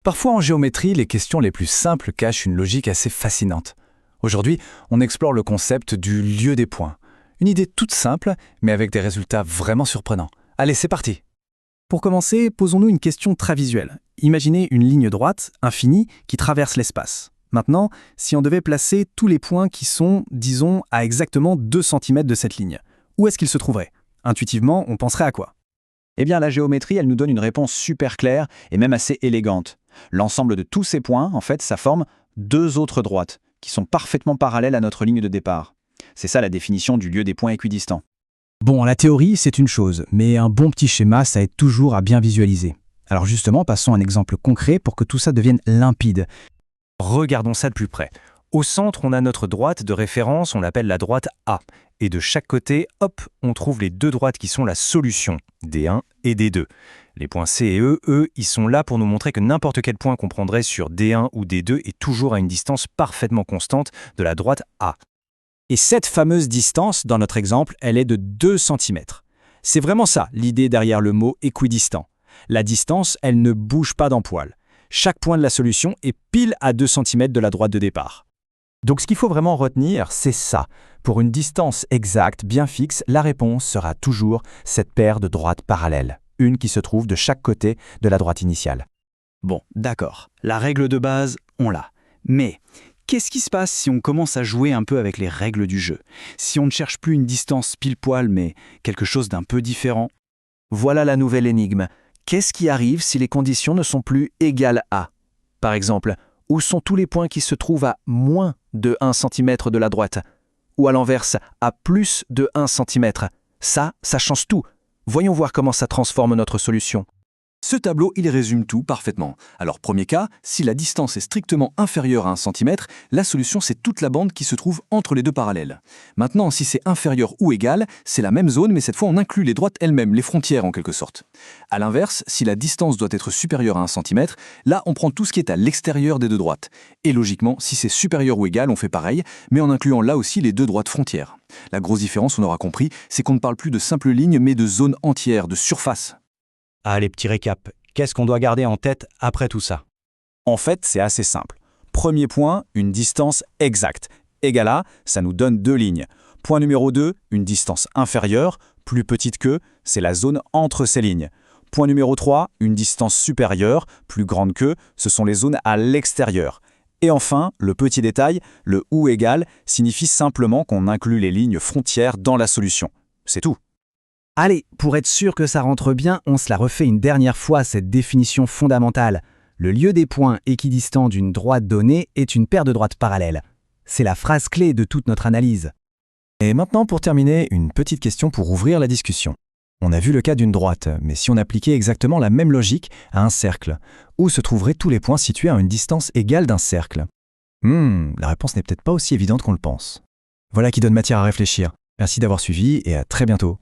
Parfois en géométrie, les questions les plus simples cachent une logique assez fascinante. Aujourd'hui, on explore le concept du lieu des points. Une idée toute simple, mais avec des résultats vraiment surprenants. Allez, c'est parti! Pour commencer, posons-nous une question très visuelle. Imaginez une ligne droite, infinie, qui traverse l'espace. Maintenant, si on devait placer tous les points qui sont, disons, à exactement 2 cm de cette ligne, où est-ce qu'ils se trouveraient? Intuitivement, on penserait à quoi? Eh bien, la géométrie, elle nous donne une réponse super claire et même assez élégante. L'ensemble de tous ces points, en fait, ça forme 2 autres droites, qui sont parfaitement parallèles à notre ligne de départ. C'est ça la définition du lieu des points équidistants. Bon, la théorie, c'est une chose, mais un bon petit schéma, ça aide toujours à bien visualiser. Alors justement, passons à un exemple concret pour que tout ça devienne limpide. Regardons ça de plus près. Au centre, on a notre droite de référence, on l'appelle la droite A. Et de chaque côté, hop, on trouve les 2 droites qui sont la solution, D1 et D2. Les points C et E, eux, ils sont là pour nous montrer que n'importe quel point qu'on prendrait sur D1 ou D2 est toujours à une distance parfaitement constante de la droite A. Et cette fameuse distance, dans notre exemple, elle est de 2 cm. C'est vraiment ça, l'idée derrière le mot équidistant. La distance, elle ne bouge pas d'un poil. Chaque point de la solution est pile à 2 cm de la droite de départ. Donc ce qu'il faut vraiment retenir, c'est ça. Pour une distance exacte, bien fixe, la réponse sera toujours cette paire de droites parallèles, une qui se trouve de chaque côté de la droite initiale. Bon, d'accord. La règle de base, on l'a. Mais qu'est-ce qui se passe si on commence à jouer un peu avec les règles du jeu? Si on ne cherche plus une distance pile-poil, mais quelque chose d'un peu différent? Voilà la nouvelle énigme. Qu'est-ce qui arrive si les conditions ne sont plus égales à? Par exemple, où sont tous les points qui se trouvent à moins de 1 cm de la droite? Ou à l'inverse, à plus de 1 cm? Ça change tout. Voyons voir comment ça transforme notre solution. Ce tableau, il résume tout parfaitement. Alors, premier cas, si la distance est strictement inférieure à 1 cm, la solution, c'est toute la bande qui se trouve entre les 2 parallèles. Maintenant, si c'est inférieur ou égal, c'est la même zone, mais cette fois, on inclut les droites elles-mêmes, les frontières en quelque sorte. A l'inverse, si la distance doit être supérieure à 1 cm, là, on prend tout ce qui est à l'extérieur des 2 droites. Et logiquement, si c'est supérieur ou égal, on fait pareil, mais en incluant là aussi les 2 droites frontières. La grosse différence, on aura compris, c'est qu'on ne parle plus de simples lignes, mais de zones entières, de surface. Allez, petit récap. Qu'est-ce qu'on doit garder en tête après tout ça? En fait, c'est assez simple. Premier point, une distance exacte. Égale à, ça nous donne 2 lignes. Point numéro 2, une distance inférieure, plus petite que, c'est la zone entre ces lignes. Point numéro 3, une distance supérieure, plus grande que, ce sont les zones à l'extérieur. Et enfin, le petit détail, le ou égal signifie simplement qu'on inclut les lignes frontières dans la solution. C'est tout. Allez, pour être sûr que ça rentre bien, on se la refait une dernière fois, cette définition fondamentale. Le lieu des points équidistants d'une droite donnée est une paire de droites parallèles. C'est la phrase clé de toute notre analyse. Et maintenant, pour terminer, une petite question pour ouvrir la discussion. On a vu le cas d'une droite, mais si on appliquait exactement la même logique à un cercle, où se trouveraient tous les points situés à une distance égale d'un cercle? La réponse n'est peut-être pas aussi évidente qu'on le pense. Voilà qui donne matière à réfléchir. Merci d'avoir suivi et à très bientôt.